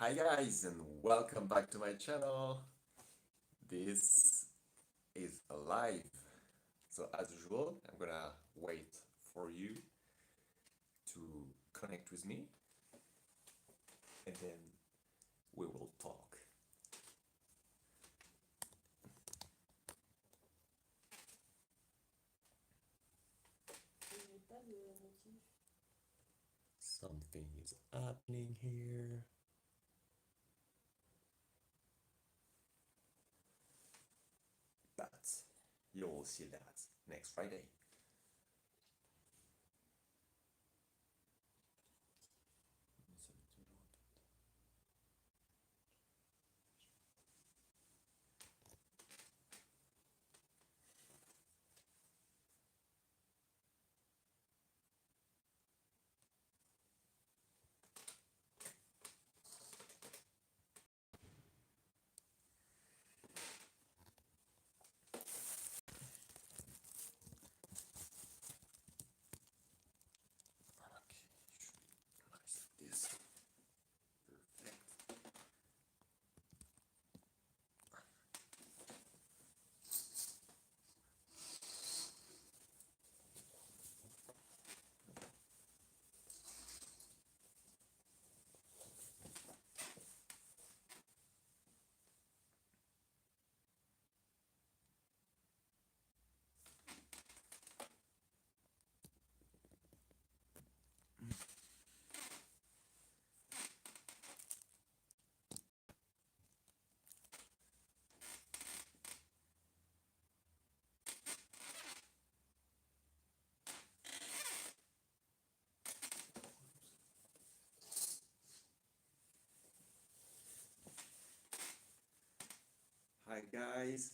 Hi guys and welcome back to my channel. This is a live. So as usual, I'm gonna wait for you to connect with me and then we will talk. Something is happening here. But you'll see that next Friday. Okay, nice like this. Perfect. Hi guys,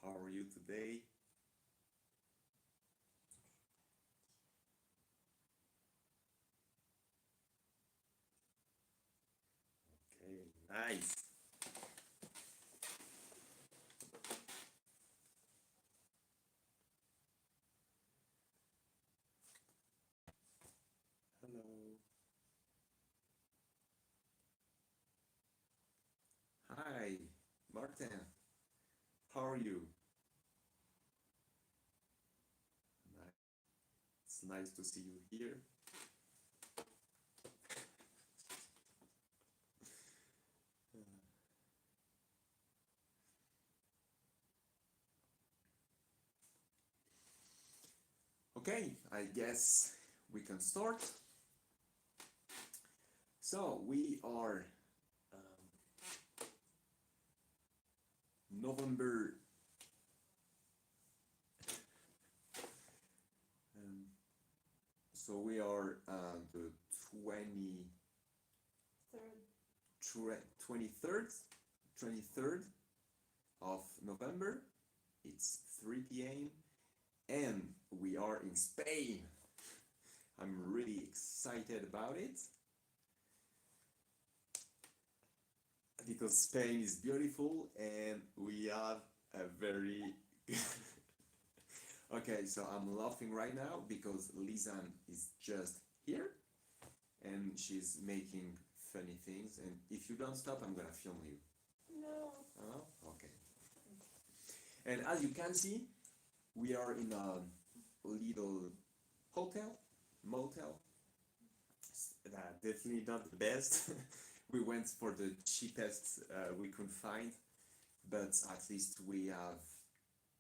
how are you today? Okay, nice. Hello. Hi, Martin. How are you? It's nice to see you here. Okay, I guess we can start. So we are November. Um, so we are the 23rd, 23rd of November. It's 3 p.m. and we are in Spain. I'm really excited about it because Spain is beautiful and we have a very okay, so I'm laughing right now because Lisan is just here and she's making funny things, and if you don't stop I'm gonna film you. No. Oh, okay. And as you can see, we are in a little hotel, motel. Definitely not the best. We went for the cheapest we could find, but at least we have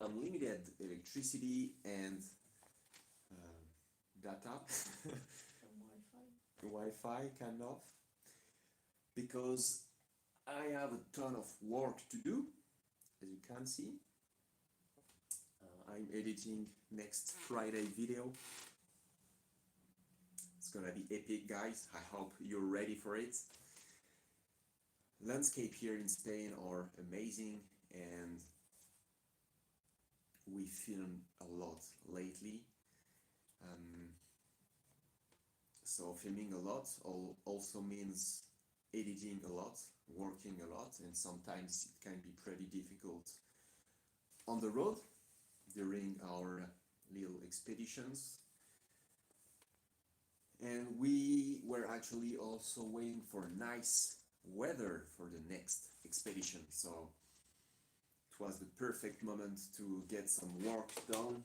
unlimited electricity and data, Wi-Fi kind of, because I have a ton of work to do, as you can see. I'm editing next Friday video. It's gonna be epic, guys. I hope you're ready for it. Landscape here in Spain are amazing, and we film a lot lately. Um, so filming a lot also means editing a lot, working a lot, and sometimes it can be pretty difficult on the road during our little expeditions. And we were actually also waiting for nice weather for the next expedition, so it was the perfect moment to get some work done.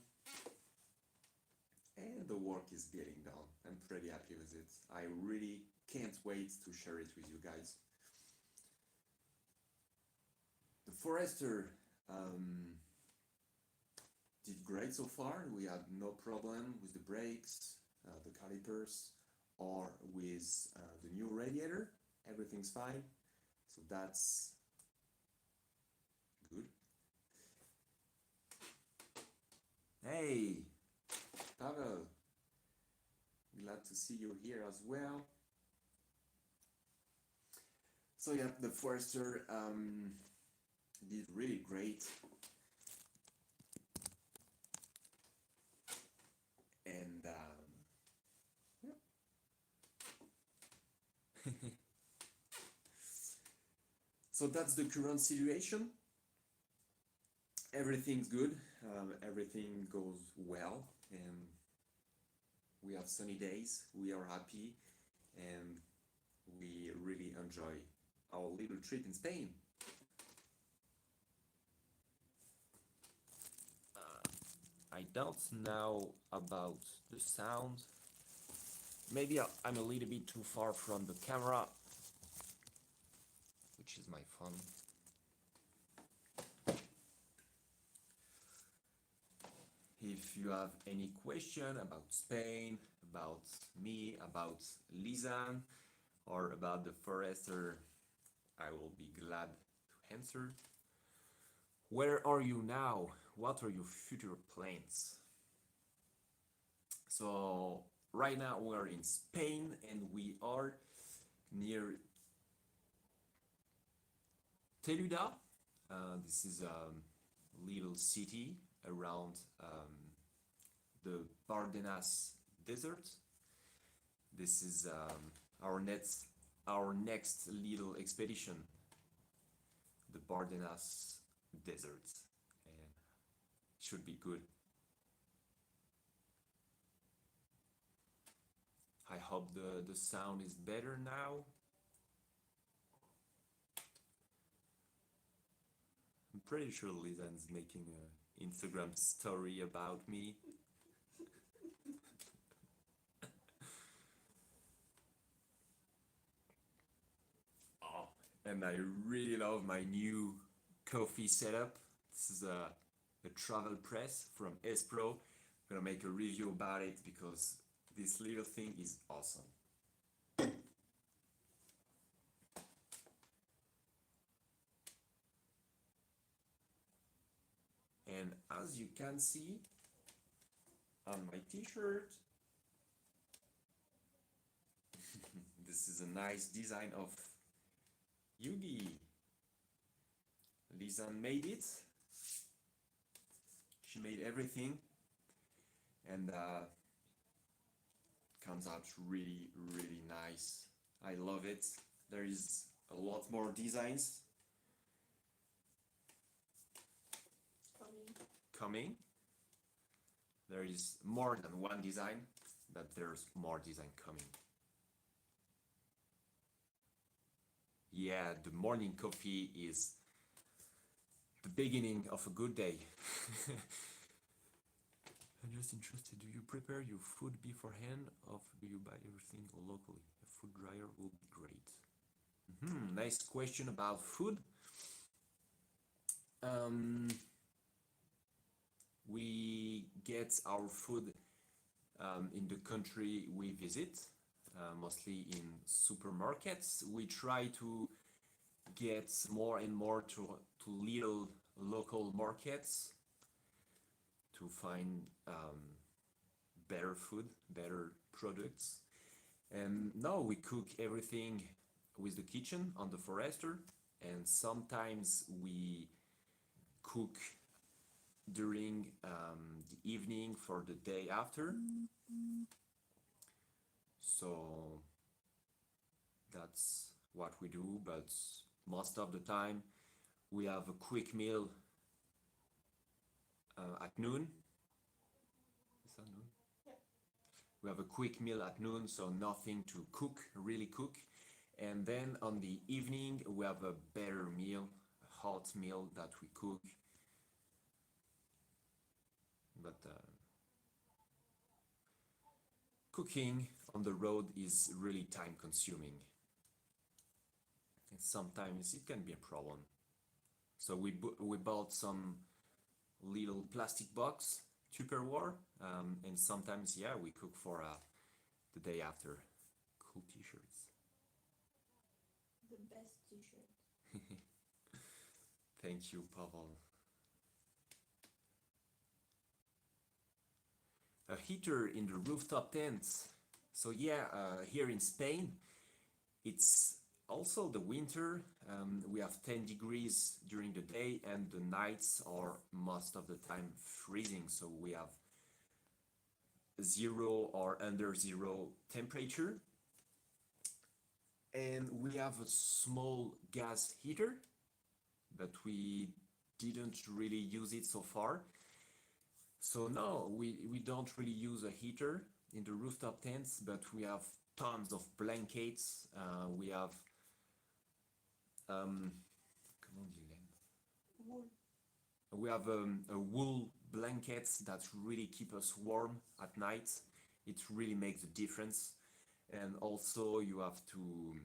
And the work is getting done. I'm pretty happy with it. I really can't wait to share it with you guys. The Forester did great so far. We had no problem with the brakes, the calipers, or with the new radiator. Everything's fine, so that's good. Hey, Pavel, glad to see you here as well. So yeah, the Forester did really great. And yeah. So that's the current situation. Everything's good, everything goes well, and we have sunny days, we are happy, and we really enjoy our little trip in Spain. I don't know about the sound. Maybe I'm a little bit too far from the camera, which is my phone. If you have any question about Spain, about me, about Lisan, or about the Forester, I will be glad to answer. Where are you now? What are your future plans? So right now we're in Spain and we are near Teluda. This is a little city around the Bardenas Desert. This is our next little expedition, the Bardenas Desert, and it should be good. I hope the sound is better now. I'm pretty sure Lisan's making an Instagram story about me. Oh, and I really love my new coffee setup. This is a travel press from Espro. I'm gonna make a review about it because this little thing is awesome. And as you can see on my t-shirt, this is a nice design of Yugi. Lisan made it. She made everything, and comes out really, really nice. I love it. There is a lot more designs coming. There is more than one design, but there's more design coming. Yeah, the morning coffee is the beginning of a good day. I'm just interested, do you prepare your food beforehand or do you buy everything locally? A food dryer will be great. Nice question about food. We get our food in the country we visit, mostly in supermarkets. We try to get more and more to little local markets to find better food, better products. And now we cook everything with the kitchen on the Forester, and sometimes we cook during the evening for the day after. So that's what we do, but most of the time we have a quick meal at noon. Is that noon? We have a quick meal at noon, so nothing to cook, really cook. And then on the evening, we have a better meal, a hot meal that we cook. But cooking on the road is really time consuming. And sometimes it can be a problem. So we bought some little plastic box, Tupperware, and sometimes, yeah, we cook for the day after. Cool t-shirts. The best t-shirt. Thank you, Pavel. A heater in the rooftop tent. So yeah, here in Spain, it's also the winter. We have 10 degrees during the day and the nights are most of the time freezing. So we have 0 or under 0 temperature. And we have a small gas heater, but we didn't really use it so far. So no, we don't really use a heater in the rooftop tents, but we have tons of blankets. We have comment on dit laine? Wool. We have a wool blankets that really keep us warm at night. It really makes a difference. And also you have to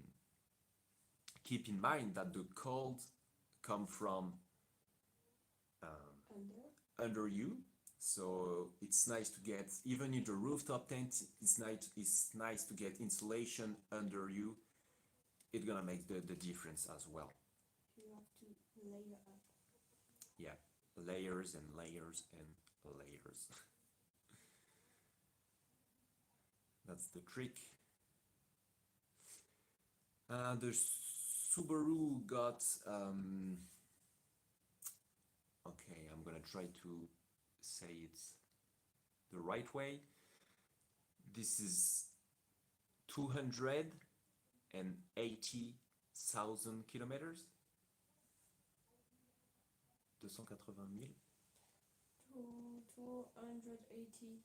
keep in mind that the cold come from under you. So it's nice to get, even in the rooftop tent, it's nice to get insulation under you. It's gonna make the difference as well. You have to layer up. Yeah, layers and layers and layers. That's the trick. The Subaru got okay, I'm gonna try to say it the right way. This is 280,000 kilometers. 280,000.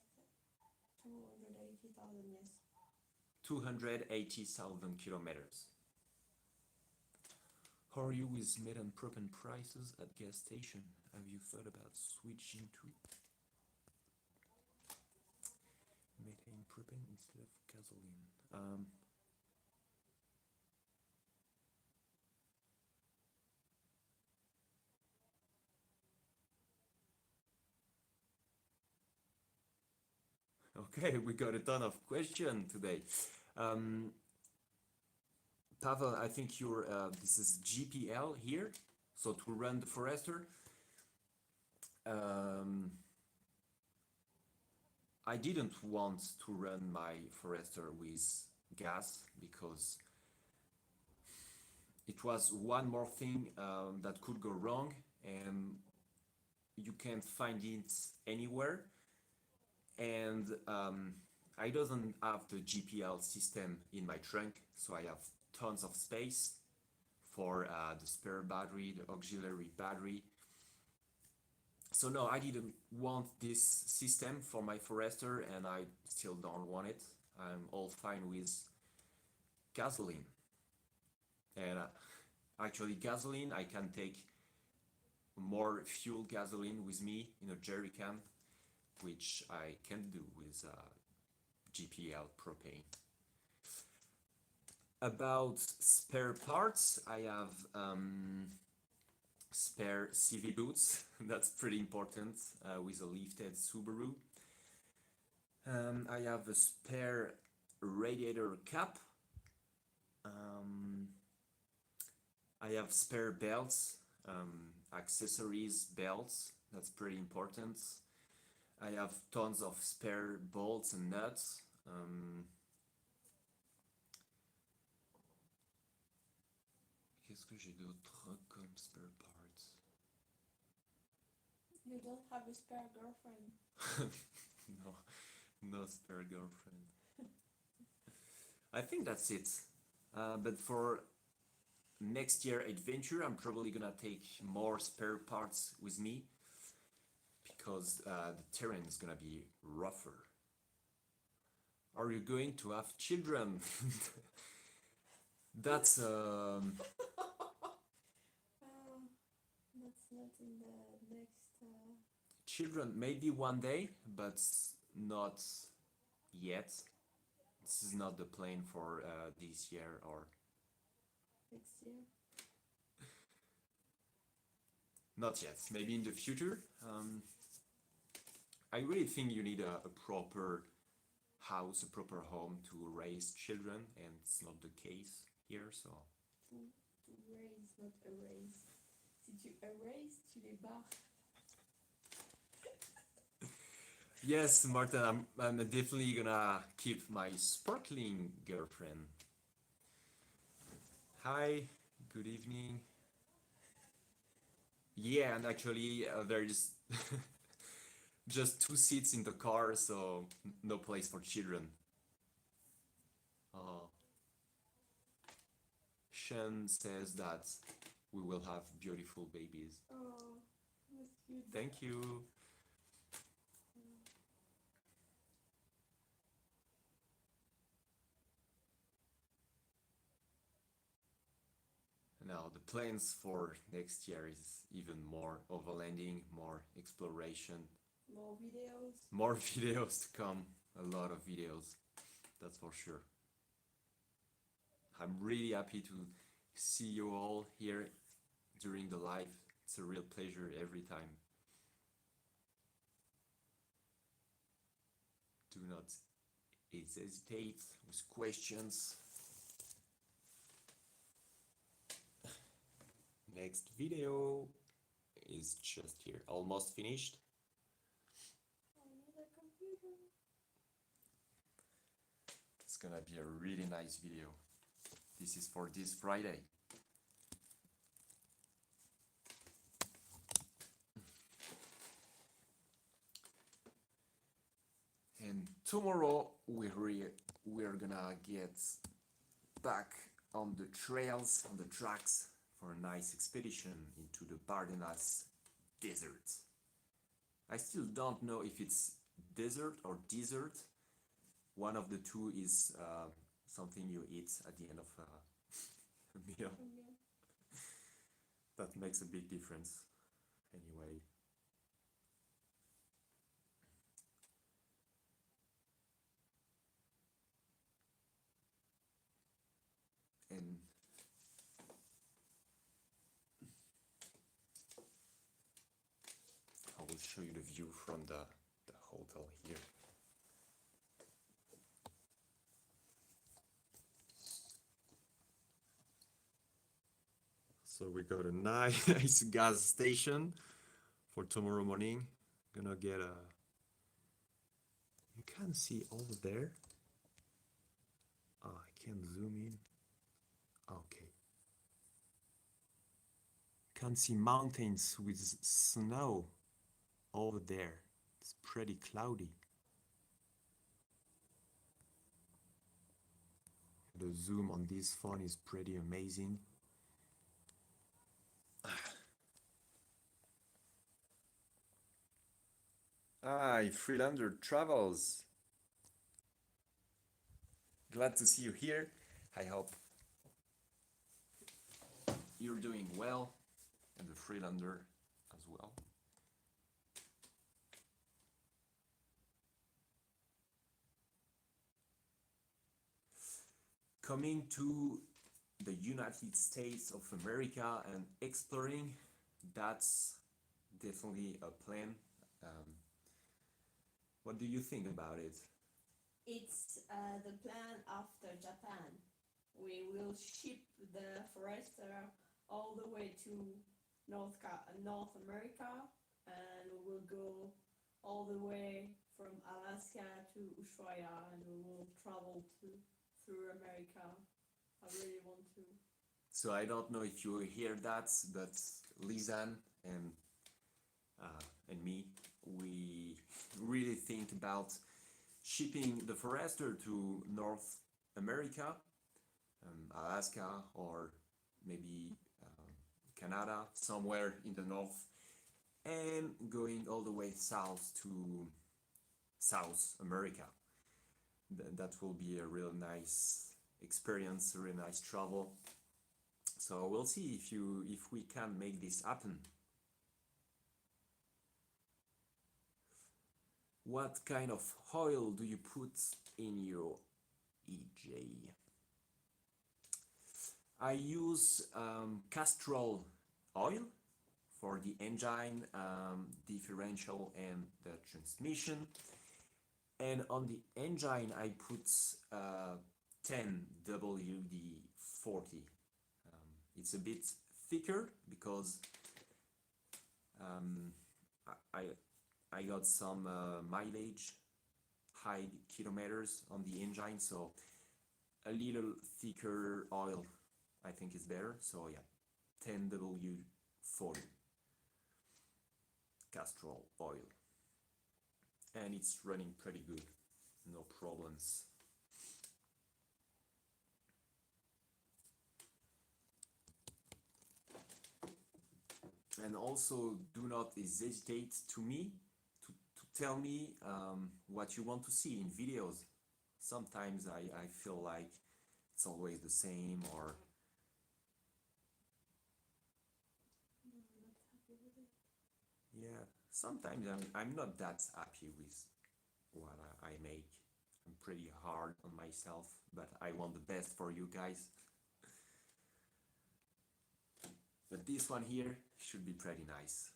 280,000, yes. 280,000 kilometers. How are you with methane propane prices at gas station? Have you thought about switching to methane propane instead of gasoline? Okay, we got a ton of questions today. Pavel, I think you're, this is GPL here, so to run the Forester. I didn't want to run my Forester with gas because it was one more thing that could go wrong, and you can't find it anywhere. And I don't have the GPL system in my trunk, so I have tons of space for the spare battery, the auxiliary battery. So no, I didn't want this system for my Forester, and I still don't want it. I'm all fine with gasoline. And actually gasoline, I can take more fuel gasoline with me in a jerry can, which I can't do with GPL propane. About spare parts, I have spare CV boots. That's pretty important with a lifted Subaru. I have a spare radiator cap. I have spare belts, accessories, belts. That's pretty important. I have tons of spare bolts and nuts. Qu'est-ce que j'ai d'autre comme spare parts? You don't have a spare girlfriend. No, no spare girlfriend. I think that's it. But for next year adventure, I'm probably gonna take more spare parts with me because the terrain is gonna be rougher. Are you going to have children? That's That's not in the next. children maybe one day, but not yet. This is not the plan for this year or Next year. not yet. Maybe in the future. I really think you need a proper house, a proper home to raise children, and it's not the case here. So To raise, not erase. Si tu erase, tu les barres. yes, Martin, I'm definitely gonna keep my sparkling girlfriend. Hi, good evening. Yeah, and actually there is just 2 seats in the car, so no place for children. Uh, Shen says that we will have beautiful babies. Oh, that's cute. Thank you. Now the plans for next year is even more overlanding, more exploration, More videos. more videos to come. A lot of videos, that's for sure. I'm really happy to see you all here during the live. It's a real pleasure every time. Do not hesitate with questions. Next video is just here, almost finished. Another computer. It's gonna be a really nice video. This is for this Friday. And tomorrow we're gonna get back on the trails, on the tracks for a nice expedition into the Bardenas desert. I still don't know if it's desert or desert. One of the two is something you eat at the end of a meal. Yeah. That makes a big difference. Anyway. And I will show you the view from the hotel here. So we got a nice gas station for tomorrow morning. Gonna get a. You can see over there. I can zoom in. Okay. Can see mountains with snow over there. It's pretty cloudy. The zoom on this phone is pretty amazing. Hi, Freelander Travels. Glad to see you here. I hope you're doing well, and the Freelander as well. Coming to the United States of America and exploring, that's definitely a plan. What do you think about it? It's the plan after Japan. We will ship the forester all the way to North America, and we will go all the way from Alaska to Ushuaia, and we will travel through America. I really want to. So I don't know if you hear that, but Lisanne and me, we really think about shipping the forester to North America, Alaska, or maybe Canada, somewhere in the north, and going all the way south to South America. that will be a real nice experience, a real nice travel. So we'll see if we can make this happen. What kind of oil do you put in your EJ? I use castor oil for the engine, differential and the transmission. And on the engine I put 10 WD-40. It's a bit thicker because I got some mileage, high kilometers on the engine, so a little thicker oil I think is better. So yeah, 10 W-40 castor oil, and it's running pretty good, no problems. And also do not hesitate to tell me what you want to see in videos. Sometimes I feel like it's always the same, or yeah, sometimes I'm not that happy with what I make. I'm pretty hard on myself, but I want the best for you guys. But this one here should be pretty nice.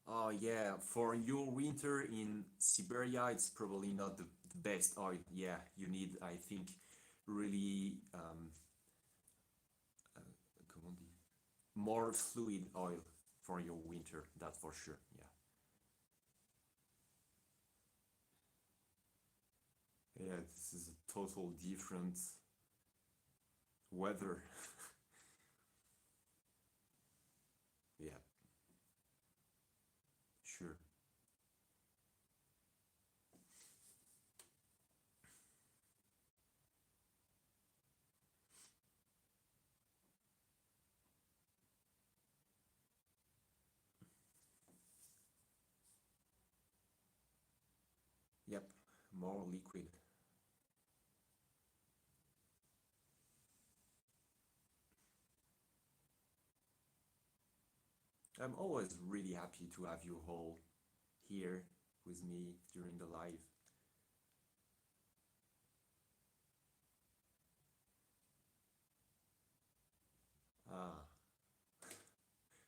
Oh yeah, for your winter in Siberia, it's probably not the best oil. Yeah, you need, I think, really comment dire, more fluid oil for your winter, that's for sure. Yeah, this is a total different weather. Yeah, sure. Yep, more liquid. I'm always really happy to have you all here with me during the live. Ah,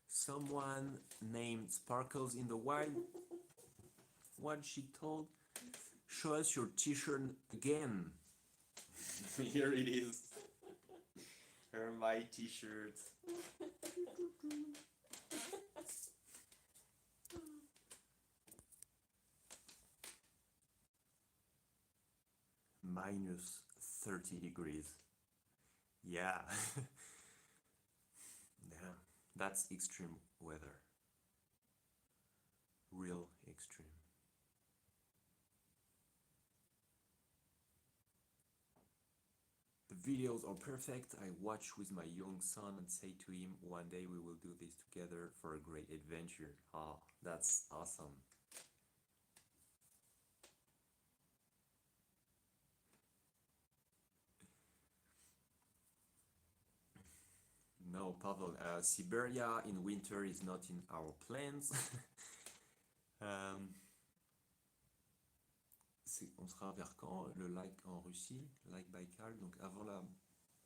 someone named Sparkles in the Wild. What she told? Show us your t-shirt again. Here it is. Here my t-shirt. Minus 30 degrees. Yeah. Yeah, that's extreme weather. Real extreme. The videos are perfect. I watch with my young son and say to him, one day we will do this together for a great adventure. Oh, that's awesome. No, Pavel, Siberia in winter is not in our plans. On sera vers quand le lac en Russie, le lac Baïkal, donc avant la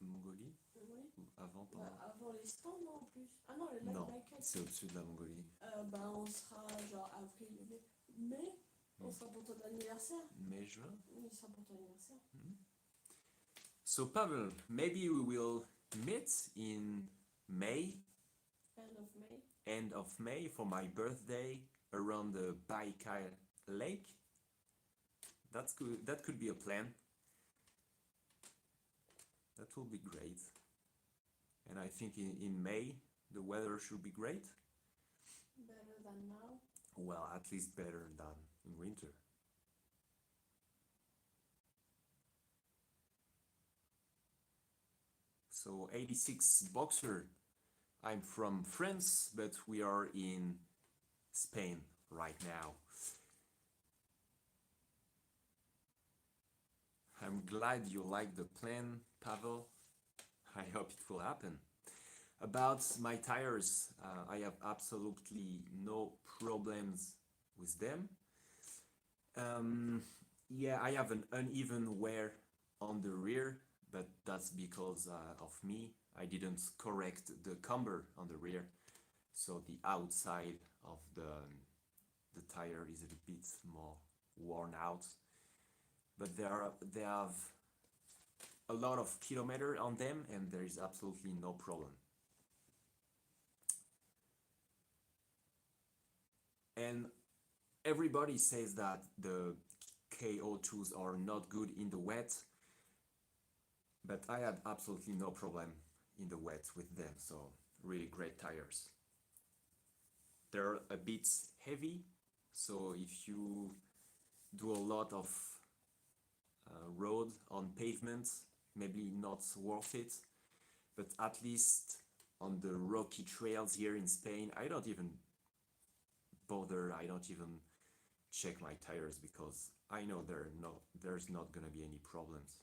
Mongolie? Oui. Ou avant, avant les stands, non, en plus. Ah non, le lac Baïkal. C'est au-dessus de la Mongolie. On sera genre avril, mai. On sera pour ton anniversaire. Mai, juin? Oui, ça sera pour ton anniversaire. So Pavel, maybe we will meet in May. End of May for my birthday around the Baikal Lake. That's good. That could be a plan. That will be great. And I think in May the weather should be great. Better than now? Well, at least better than in winter. So 86 Boxer. I'm from France, but we are in Spain right now. I'm glad you like the plan, Pavel. I hope it will happen. About my tires, I have absolutely no problems with them. Yeah, I have an uneven wear on the rear, but that's because of me. I didn't correct the camber on the rear, so the outside of the tire is a bit more worn out. But they have a lot of kilometer on them, and there is absolutely no problem. And everybody says that the KO2s are not good in the wet, but I had absolutely no problem in the wet with them, so really great tires. They're a bit heavy, so if you do a lot of road on pavement, maybe not worth it, but at least on the rocky trails here in Spain, I don't even bother, I don't even check my tires because I know there's not gonna be any problems.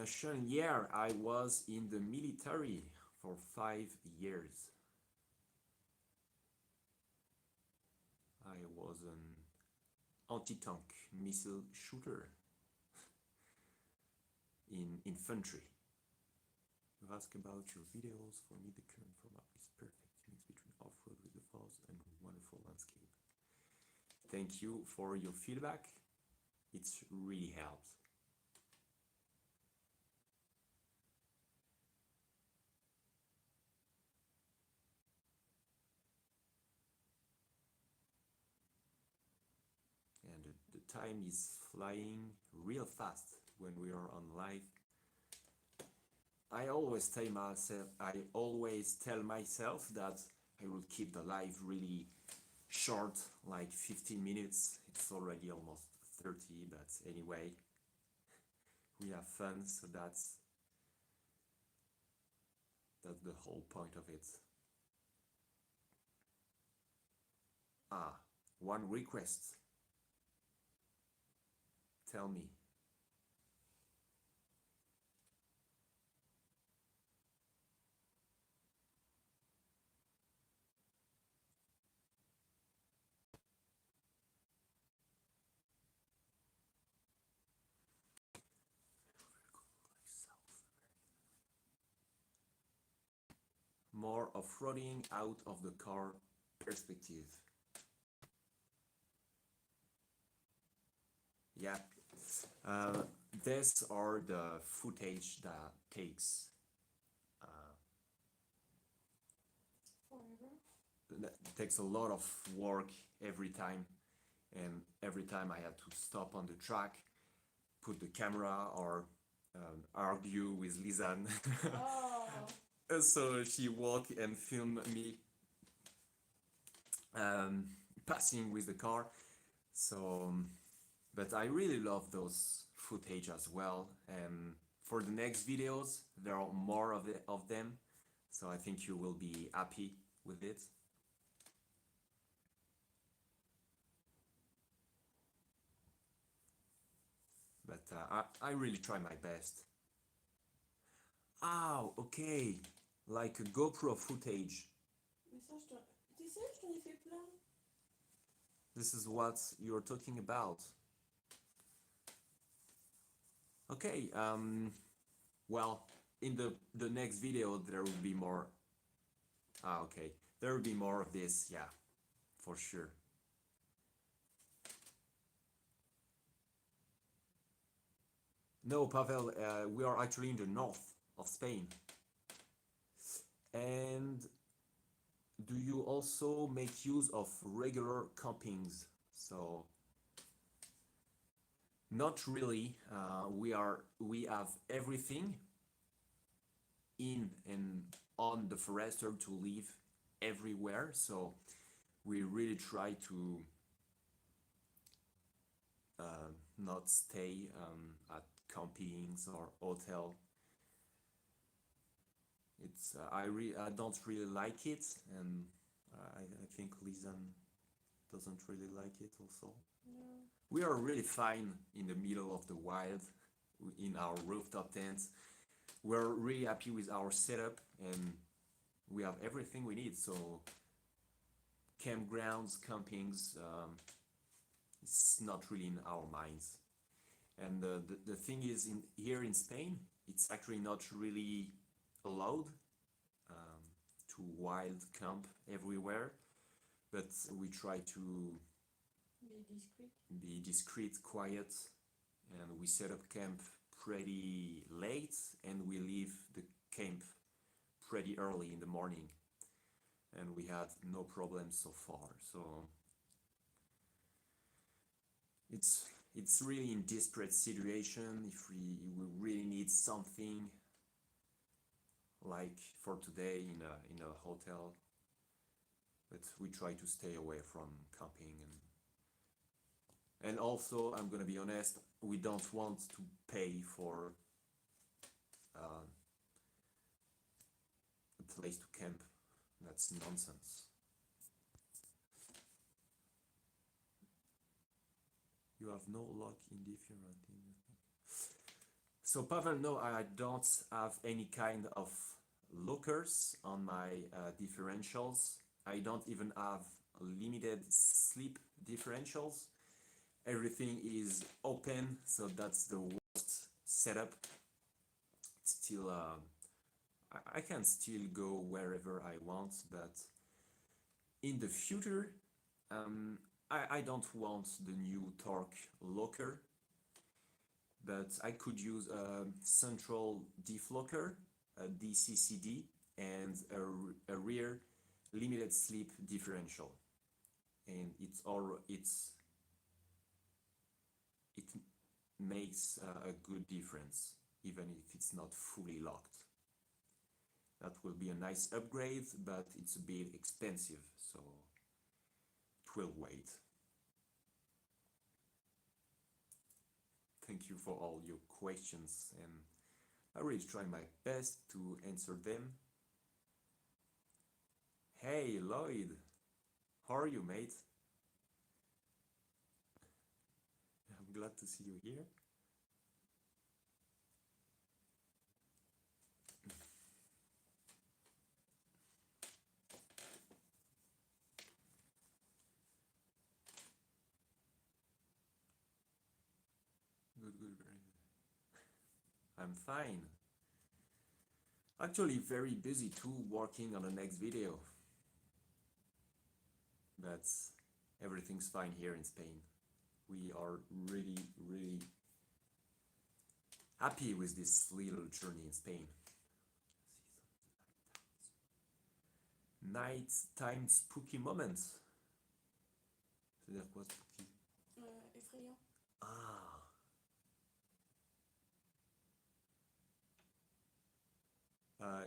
Sean, yeah, I was in the military for 5 years. I was an anti-tank missile shooter in infantry. You ask about your videos. For me, the current format is perfect mix between off-road with the falls and wonderful landscape. Thank you for your feedback. It's really helped. And the time is flying real fast when we are on live. I always tell myself that I will keep the live really short, like 15 minutes. It's already almost 30, but anyway, we have fun, so that's the whole point of it. One request. Tell me. More off-roading out of the car perspective. Yeah, these are the footage that takes a lot of work every time, and every time I had to stop on the track, put the camera, or argue with Lisanne. Oh. So she walk and film me passing with the car. So, but I really love those footage as well. And for the next videos, there are more of them. So I think you will be happy with it. But I really try my best. Ah, okay. Like a GoPro footage. This is what you're talking about. Okay, well, in the next video there will be more. Okay, there will be more of this, yeah, for sure. No, Pavel, we are actually in the north of Spain. And do you also make use of regular campings? So not really. We have everything in and on the Forester to live everywhere. So we really try to not stay at campings or hotel. It's I don't really like it, and I think Lisanne doesn't really like it also. No. We are really fine in the middle of the wild in our rooftop tent. We're really happy with our setup and we have everything we need. So campgrounds, campings, it's not really in our minds. And the thing is, here in Spain, it's actually not really allowed to wild camp everywhere, but we try to be discreet, quiet, and we set up camp pretty late and we leave the camp pretty early in the morning, and we had no problems so far. So it's really in desperate situation if we really need something like for today in a hotel, but we try to stay away from camping. And also, I'm gonna be honest, we don't want to pay for a place to camp. That's nonsense. You have no luck in different. So Pavel, no, I don't have any kind of lockers on my differentials. I don't even have limited slip differentials. Everything is open, so that's the worst setup. Still, I can still go wherever I want, but in the future, I don't want the new Torque locker, but I could use a central diff locker, a DCCD, and a rear limited slip differential, and it makes a good difference, even if it's not fully locked. That will be a nice upgrade, but it's a bit expensive, so it will wait. Thank you for all your questions, and I really try my best to answer them. Hey Lloyd, how are you, mate? I'm glad to see you here. Good, very good. I'm fine. Actually very busy too, working on the next video. But everything's fine here in Spain. We are really, really happy with this little journey in Spain. Nighttime spooky moments. C'est-à-dire quoi spooky? Effrayant. Ah.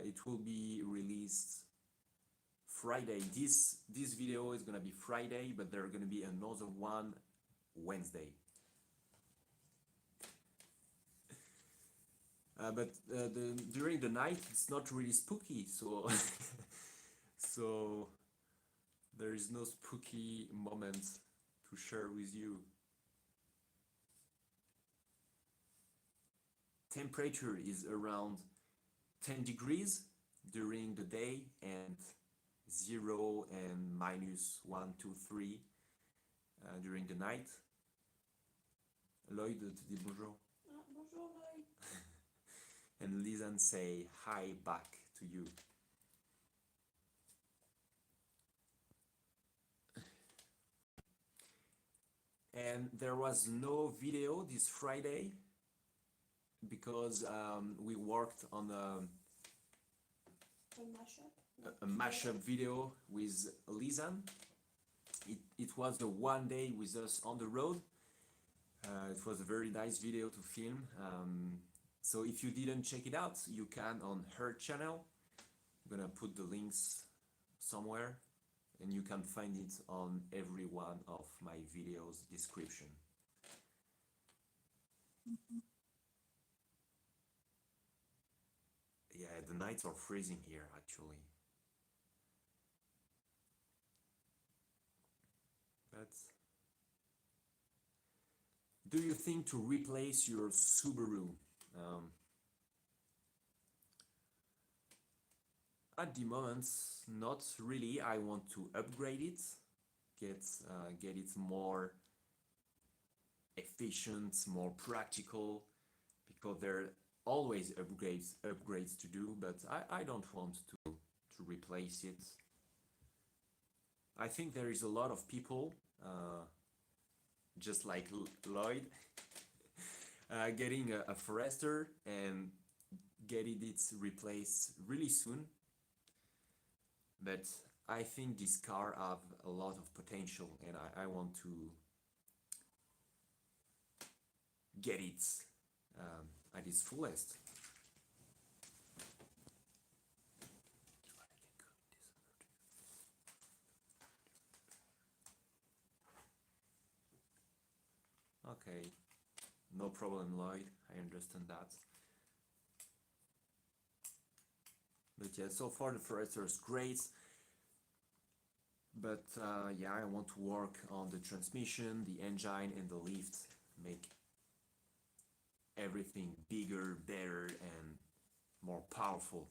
It will be released Friday. This video is gonna be Friday, but there's gonna be another one Wednesday. But during the night it's not really spooky, so so there is no spooky moment to share with you. Temperature is around 10 degrees during the day and 0 and -1, 2, 3 during the night. Lloyd te dit bonjour. Ah, bonjour Lloyd. And Lisanne say hi back to you. And there was no video this Friday because we worked on a mashup video with Lisanne. It was the one day with us on the road. It was a very nice video to film. So if you didn't check it out, you can on her channel. I'm gonna put the links somewhere, and you can find it on every one of my videos description. Yeah, the nights are freezing here actually. Do you think to replace your Subaru? At the moment, not really. I want to upgrade it, get it more efficient, more practical, because there are always upgrades to do. But I don't want to replace it. I think there is a lot of people, just like Lloyd, getting a Forester and getting it replaced really soon. But I think this car have a lot of potential, and I want to get it at its fullest. Okay, no problem, Lloyd. I understand that. But yeah, so far the Forester is great. But yeah, I want to work on the transmission, the engine, and the lift. Make everything bigger, better, and more powerful.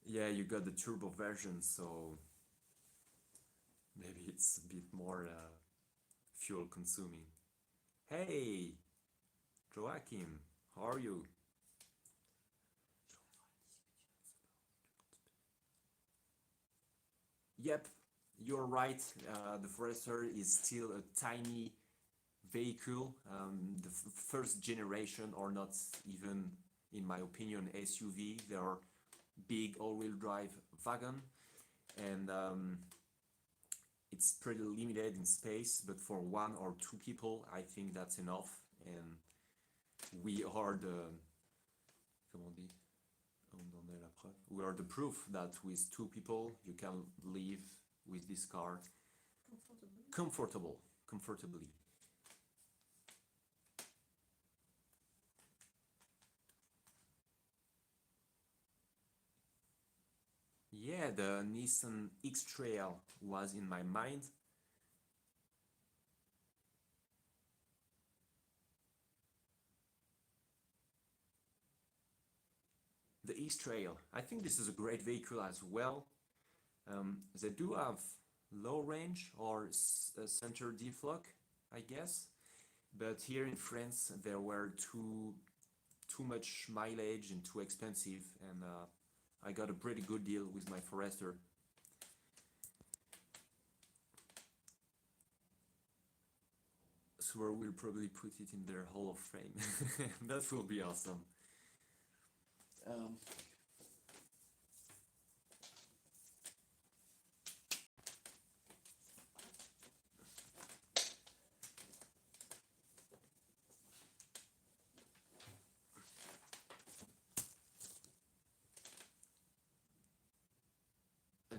Yeah, you got the turbo version, so maybe it's a bit more fuel consuming. Hey, Joachim, how are you? Yep, you're right. The Forester is still a tiny vehicle. The first generation are not even, in my opinion, SUV. They are big all-wheel drive wagon, and it's pretty limited in space. But for one or two people, I think that's enough. And we are the, comment on dit? On donne la preuve. We are the proof that with two people you can live with this car comfortably. Yeah, the Nissan X-Trail was in my mind. The X-Trail, I think this is a great vehicle as well. They do have low range or center defog, I guess, but here in France there were too much mileage and too expensive, and I got a pretty good deal with my Forester. So we'll probably put it in their Hall of Fame. That will be awesome.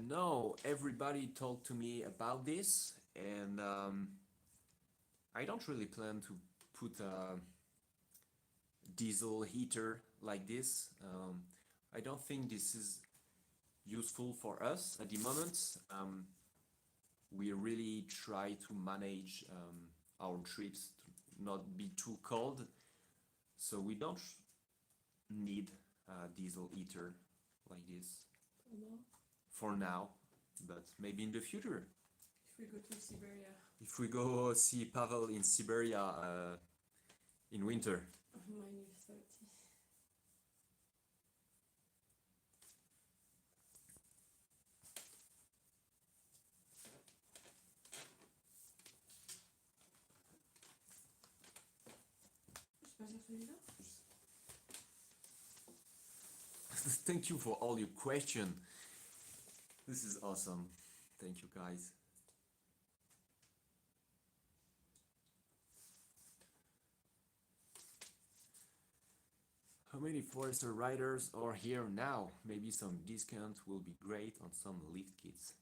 No, everybody talked to me about this, and I don't really plan to put a diesel heater like this. I don't think this is useful for us at the moment. We really try to manage our trips to not be too cold, so we don't need a diesel heater like this for now, but maybe in the future. If we go to Siberia. If we go see Pavel in Siberia in winter. -30. Je passe à celui-là. Thank you for all your questions. This is awesome. Thank you, guys. How many Forester riders are here now? Maybe some discount will be great on some lift kits.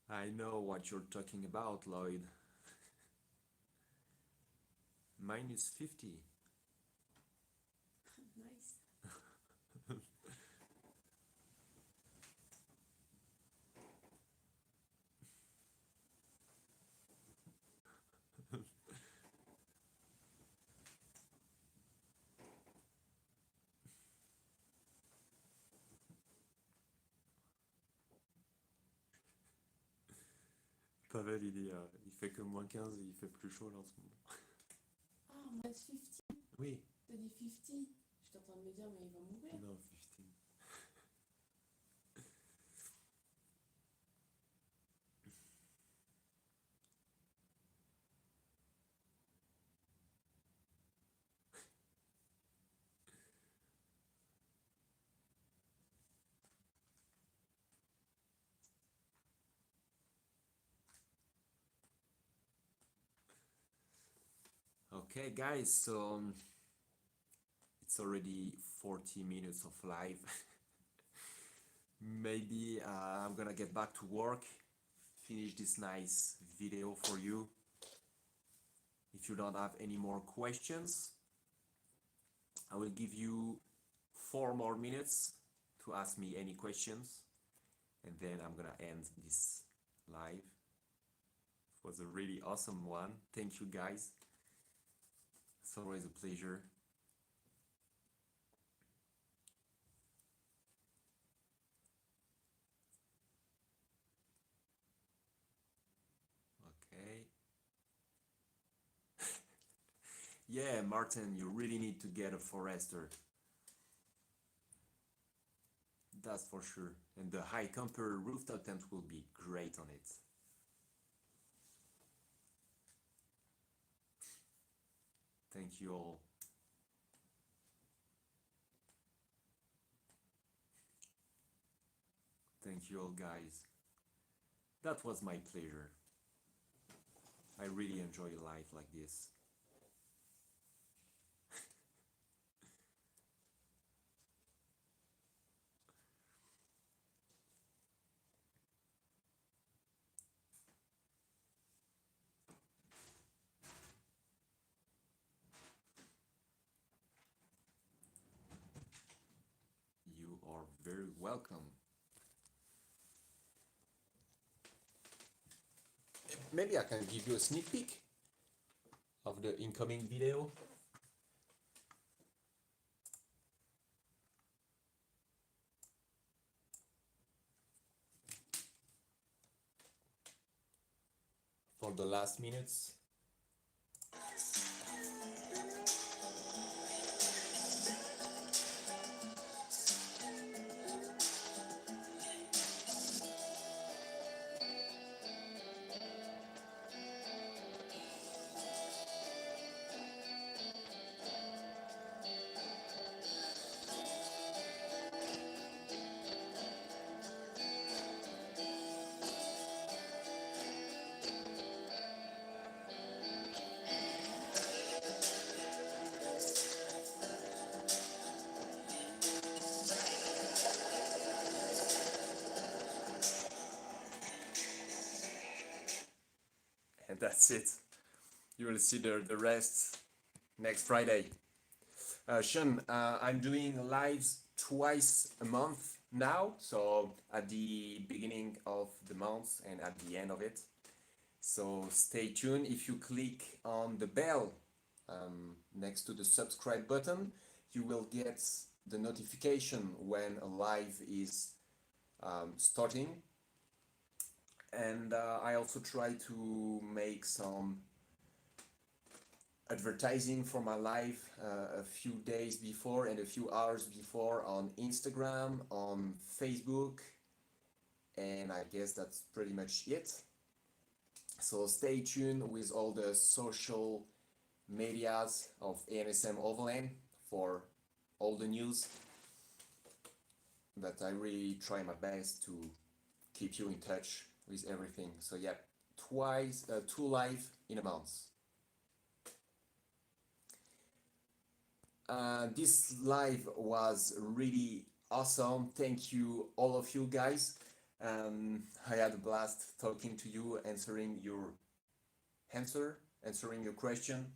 I know what you're talking about, Lloyd. -50. Pavel, il fait que -15 et il fait plus chaud là en ce moment. Ah, -15. Oui. T'as dit 50. J'étais en train de me dire, mais il va mourir. Non, 15. Okay, guys, so it's already 40 minutes of live. Maybe I'm gonna get back to work, finish this nice video for you. If you don't have any more questions, I will give you 4 more minutes to ask me any questions, and then I'm gonna end this live. It was a really awesome one. Thank you, guys. It's always a pleasure. Okay. Yeah, Martin, you really need to get a forester. That's for sure. And the high camper rooftop tent will be great on it. Thank you all. Thank you all, guys. That was my pleasure. I really enjoy life like this. You are very welcome. Maybe I can give you a sneak peek of the incoming video. For the last minutes. And that's it. You will see the rest next Friday. Sean, I'm doing lives twice a month now, so at the beginning of the month and at the end of it. So stay tuned. If you click on the bell next to the subscribe button, you will get the notification when a live is starting. And I also try to make some advertising for my live a few days before and a few hours before on Instagram, on Facebook, and I guess that's pretty much it. So stay tuned with all the social medias of Alnsm Overland for all the news. But I really try my best to keep you in touch with everything. So yeah, two live in a month. This live was really awesome. Thank you, all of you guys. I had a blast talking to you, answering your question.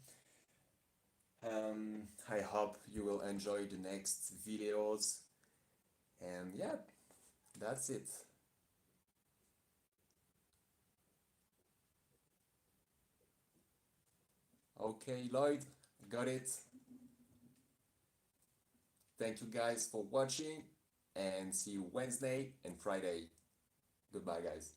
I hope you will enjoy the next videos. And yeah, that's it. Okay, Lloyd, got it. Thank you guys for watching, and see you Wednesday and Friday. Goodbye, guys.